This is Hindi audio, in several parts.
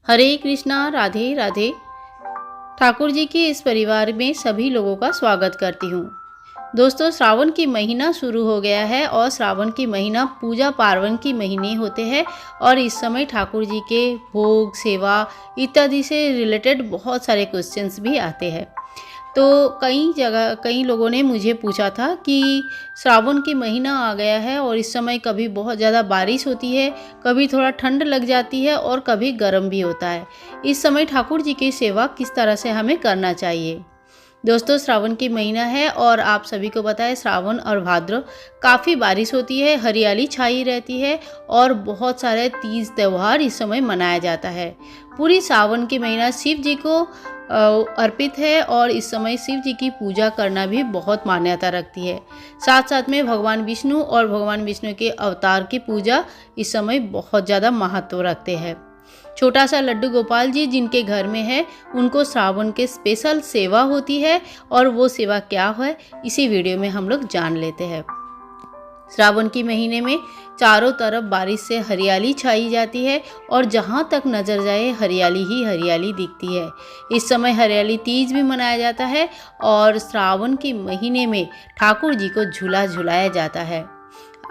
हरे कृष्णा, राधे राधे। ठाकुर जी के इस परिवार में सभी लोगों का स्वागत करती हूँ। दोस्तों, श्रावण की महीना शुरू हो गया है और श्रावण की महीना पूजा पार्वण की महीने होते हैं और इस समय ठाकुर जी के भोग, सेवा इत्यादि से रिलेटेड बहुत सारे क्वेश्चंस भी आते हैं। तो कई लोगों ने मुझे पूछा था कि श्रावण की महीना आ गया है और इस समय कभी बहुत ज़्यादा बारिश होती है, कभी थोड़ा ठंड लग जाती है और कभी गर्म भी होता है। इस समय ठाकुर जी की सेवा किस तरह से हमें करना चाहिए। दोस्तों, श्रावण की महीना है और आप सभी को पता है श्रावण और भाद्र काफ़ी बारिश होती है, हरियाली छाई रहती है और बहुत सारे तीज त्यौहार इस समय मनाया जाता है। पूरी श्रावण की महीना शिव जी को अर्पित है और इस समय शिव जी की पूजा करना भी बहुत मान्यता रखती है। साथ साथ में भगवान विष्णु और भगवान विष्णु के अवतार की पूजा इस समय बहुत ज़्यादा महत्व रखते हैं। छोटा सा लड्डू गोपाल जी जिनके घर में है, उनको श्रावण के स्पेशल सेवा होती है और वो सेवा क्या है इसी वीडियो में हम लोग जान लेते हैं। श्रावण की महीने में चारों तरफ बारिश से हरियाली छाई जाती है और जहाँ तक नज़र जाए हरियाली ही हरियाली दिखती है। इस समय हरियाली तीज भी मनाया जाता है और श्रावण के महीने में ठाकुर जी को झूला झुलाया जाता है।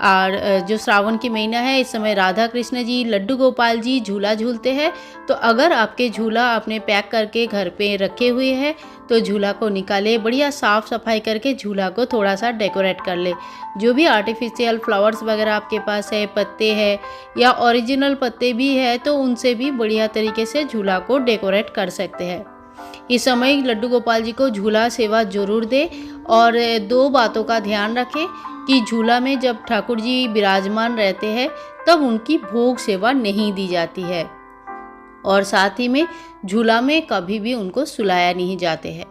और जो श्रावण की महीना है, इस समय राधा कृष्ण जी, लड्डू गोपाल जी झूला झूलते हैं। तो अगर आपके झूला आपने पैक करके घर पे रखे हुए हैं तो झूला को निकाले, बढ़िया साफ़ सफाई करके झूला को थोड़ा सा डेकोरेट कर ले। जो भी आर्टिफिशियल फ्लावर्स वगैरह आपके पास है, पत्ते हैं या ओरिजिनल पत्ते भी है, तो उनसे भी बढ़िया तरीके से झूला को डेकोरेट कर सकते हैं। इस समय लड्डू गोपाल जी को झूला सेवा जरूर दे और दो बातों का ध्यान रखें कि झूला में जब ठाकुर जी विराजमान रहते हैं तब उनकी भोग सेवा नहीं दी जाती है और साथ ही में झूला में कभी भी उनको सुलाया नहीं जाते हैं।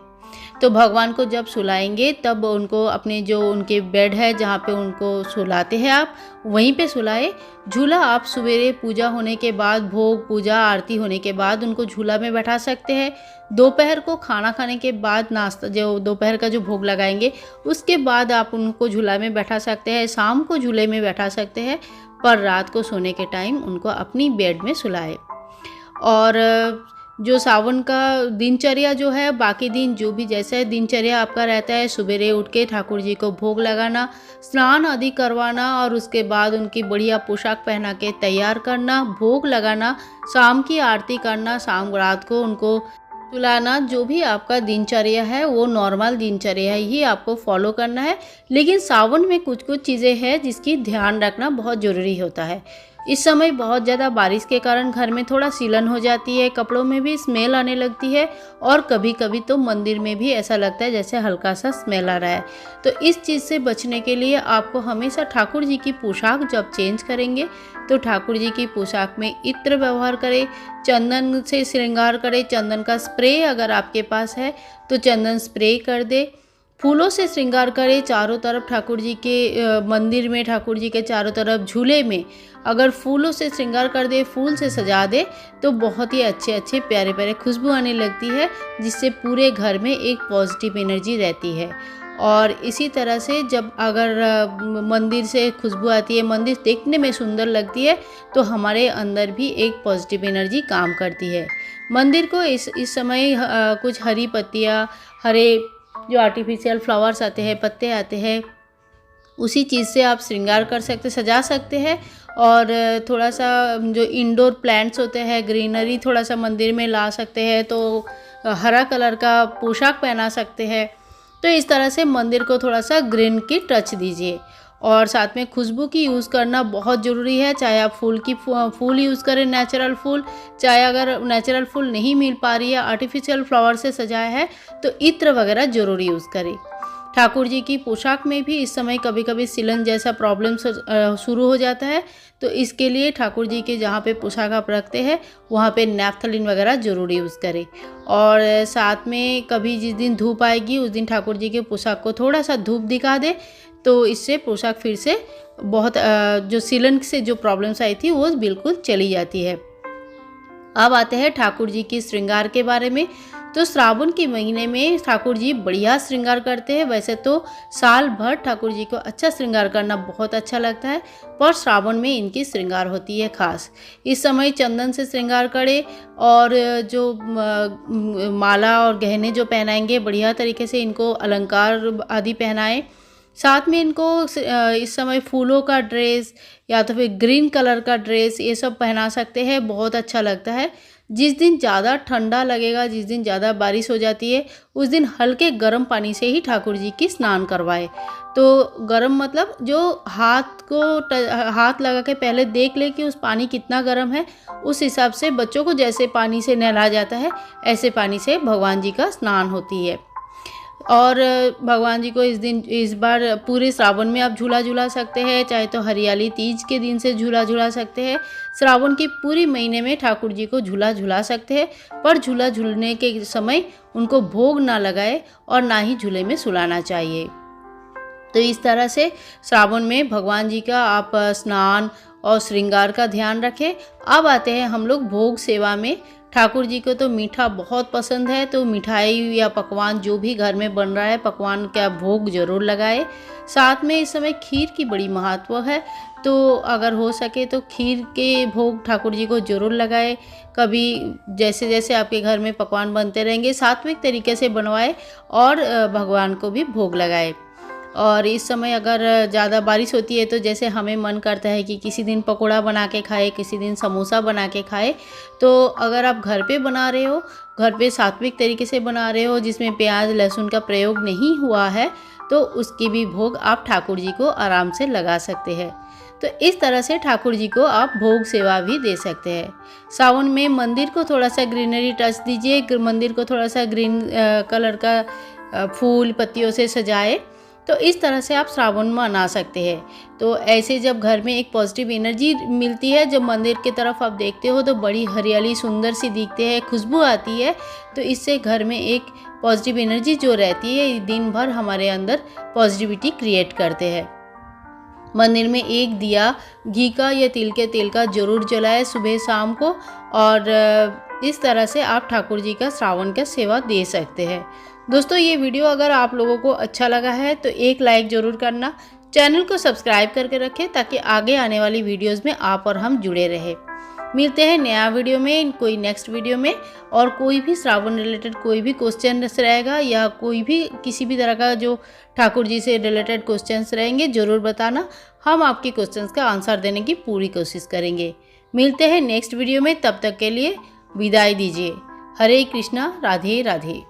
तो भगवान को जब सुलाएंगे तब उनको अपने जो उनके बेड है जहाँ पे उनको सुलाते हैं आप वहीं पे सुलाए। झूला आप सवेरे पूजा होने के बाद, भोग पूजा आरती होने के बाद उनको झूला में बैठा सकते हैं। दोपहर को खाना खाने के बाद नाश्ता, जो दोपहर का जो भोग लगाएंगे उसके बाद आप उनको झूला में बैठा सकते हैं। शाम को झूले में बैठा सकते हैं, पर रात को सोने के टाइम उनको अपनी बेड में सुलाए। और जो सावन का दिनचर्या जो है, बाकी दिन जो भी जैसे दिनचर्या आपका रहता है, सवेरे उठ के ठाकुर जी को भोग लगाना, स्नान आदि करवाना और उसके बाद उनकी बढ़िया पोशाक पहना के तैयार करना, भोग लगाना, शाम की आरती करना, शाम रात को उनको सुलाना। जो भी आपका दिनचर्या है वो नॉर्मल दिनचर्या ही आपको फॉलो करना है। लेकिन सावन में कुछ कुछ चीज़ें हैं जिसकी ध्यान रखना बहुत ज़रूरी होता है। इस समय बहुत ज़्यादा बारिश के कारण घर में थोड़ा सीलन हो जाती है, कपड़ों में भी स्मेल आने लगती है और कभी कभी तो मंदिर में भी ऐसा लगता है जैसे हल्का सा स्मेल आ रहा है। तो इस चीज़ से बचने के लिए आपको हमेशा ठाकुर जी की पोशाक जब चेंज करेंगे तो ठाकुर जी की पोशाक में इत्र व्यवहार करें, चंदन से श्रृंगार करें। चंदन का स्प्रे अगर आपके पास है तो चंदन स्प्रे कर दे। फूलों से श्रृंगार करें चारों तरफ ठाकुर जी के मंदिर में, ठाकुर जी के चारों तरफ झूले में अगर फूलों से श्रृंगार कर दे, फूल से सजा दे तो बहुत ही अच्छे अच्छे प्यारे प्यारे खुशबू आने लगती है, जिससे पूरे घर में एक पॉजिटिव एनर्जी रहती है। और इसी तरह से जब अगर मंदिर से खुशबू आती है, मंदिर देखने में सुंदर लगती है, तो हमारे अंदर भी एक पॉजिटिव एनर्जी काम करती है। मंदिर को इस समय कुछ हरी पत्तियाँ, हरे जो आर्टिफिशियल फ्लावर्स आते हैं, पत्ते आते हैं, उसी चीज़ से आप श्रृंगार कर सकते, सजा सकते हैं। और थोड़ा सा जो इंडोर प्लांट्स होते हैं, ग्रीनरी थोड़ा सा मंदिर में ला सकते हैं, तो हरा कलर का पोशाक पहना सकते हैं। तो इस तरह से मंदिर को थोड़ा सा ग्रीन की टच दीजिए। और साथ में खुशबू की यूज़ करना बहुत ज़रूरी है। चाहे आप फूल यूज़ करें, नेचुरल फूल, चाहे अगर नेचुरल फूल नहीं मिल पा रही है, आर्टिफिशियल फ्लावर से सजाया है, तो इत्र वगैरह ज़रूर यूज़ करें। ठाकुर जी की पोशाक में भी इस समय कभी कभी सिलन जैसा प्रॉब्लम शुरू हो जाता है, तो इसके लिए ठाकुर जी के जहाँ पे पोशाक आप रखते हैं वहाँ पे नैप्थलीन वगैरह ज़रूर यूज़ करें। और साथ में कभी जिस दिन धूप आएगी उस दिन ठाकुर जी के पोशाक को थोड़ा सा धूप दिखा दे, तो इससे पोशाक फिर से बहुत जो सिलन से जो प्रॉब्लम्स आई थी वो बिल्कुल चली जाती है। अब आते हैं ठाकुर जी की श्रृंगार के बारे में। तो श्रावण के महीने में ठाकुर जी बढ़िया श्रृंगार करते हैं। वैसे तो साल भर ठाकुर जी को अच्छा श्रृंगार करना बहुत अच्छा लगता है, पर श्रावण में इनकी श्रृंगार होती है खास। इस समय चंदन से श्रृंगार करें और जो माला और गहने जो पहनाएंगे बढ़िया तरीके से इनको अलंकार आदि पहनाएं। साथ में इनको इस समय फूलों का ड्रेस या तो फिर ग्रीन कलर का ड्रेस ये सब पहना सकते हैं, बहुत अच्छा लगता है। जिस दिन ज़्यादा ठंडा लगेगा, जिस दिन ज़्यादा बारिश हो जाती है, उस दिन हल्के गर्म पानी से ही ठाकुर जी की स्नान करवाएं। तो गर्म मतलब जो हाथ लगा के पहले देख ले कि उस पानी कितना गर्म है, उस हिसाब से बच्चों को जैसे पानी से नहलाया जाता है ऐसे पानी से भगवान जी का स्नान होती है। और भगवान जी को इस बार पूरे श्रावण में आप झूला झूला सकते हैं, चाहे तो हरियाली तीज के दिन से झूला झूला सकते हैं। श्रावण की पूरी महीने में ठाकुर जी को झूला झूला सकते हैं, पर झूला झूलने के समय उनको भोग ना लगाए और ना ही झूले में सुलाना चाहिए। तो इस तरह से श्रावण में भगवान जी का आप स्नान और श्रृंगार का ध्यान रखें। अब आते हैं हम लोग भोग सेवा में। ठाकुर जी को तो मीठा बहुत पसंद है, तो मिठाई या पकवान जो भी घर में बन रहा है पकवान का भोग जरूर लगाए। साथ में इस समय खीर की बड़ी महत्व है, तो अगर हो सके तो खीर के भोग ठाकुर जी को जरूर लगाए। कभी जैसे जैसे आपके घर में पकवान बनते रहेंगे सात्विक तरीके से बनवाए और भगवान को भी भोग लगाए। और इस समय अगर ज़्यादा बारिश होती है तो जैसे हमें मन करता है कि किसी दिन पकोड़ा बना के खाए, किसी दिन समोसा बना के खाए, तो अगर आप घर पे बना रहे हो, घर पे सात्विक तरीके से बना रहे हो जिसमें प्याज लहसुन का प्रयोग नहीं हुआ है, तो उसकी भी भोग आप ठाकुर जी को आराम से लगा सकते हैं। तो इस तरह से ठाकुर जी को आप भोग सेवा भी दे सकते हैं। सावन में मंदिर को थोड़ा सा ग्रीनरी टच दीजिए, मंदिर को थोड़ा सा ग्रीन कलर का फूल पत्तियों से सजाए। तो इस तरह से आप श्रावण मना सकते हैं। तो ऐसे जब घर में एक पॉजिटिव एनर्जी मिलती है, जब मंदिर की तरफ आप देखते हो तो बड़ी हरियाली सुंदर सी दिखते हैं, खुशबू आती है, तो इससे घर में एक पॉजिटिव एनर्जी जो रहती है दिन भर हमारे अंदर पॉजिटिविटी क्रिएट करते हैं। मंदिर में एक दिया घी का या तिल के तेल का जरूर जलाएं सुबह शाम को, और इस तरह से आप ठाकुर जी का श्रावण का सेवा दे सकते हैं। दोस्तों, ये वीडियो अगर आप लोगों को अच्छा लगा है तो एक लाइक ज़रूर करना, चैनल को सब्सक्राइब करके रखें ताकि आगे आने वाली वीडियोस में आप और हम जुड़े रहें। मिलते हैं नया वीडियो में, कोई नेक्स्ट वीडियो में। और कोई भी श्रावण रिलेटेड कोई भी क्वेश्चन रहेगा या कोई भी किसी भी तरह का जो ठाकुर जी से रिलेटेड क्वेश्चंस रहेंगे ज़रूर बताना, हम आपके क्वेश्चंस का आंसर देने की पूरी कोशिश करेंगे। मिलते हैं नेक्स्ट वीडियो में, तब तक के लिए विदाई दीजिए। हरे कृष्णा, राधे राधे।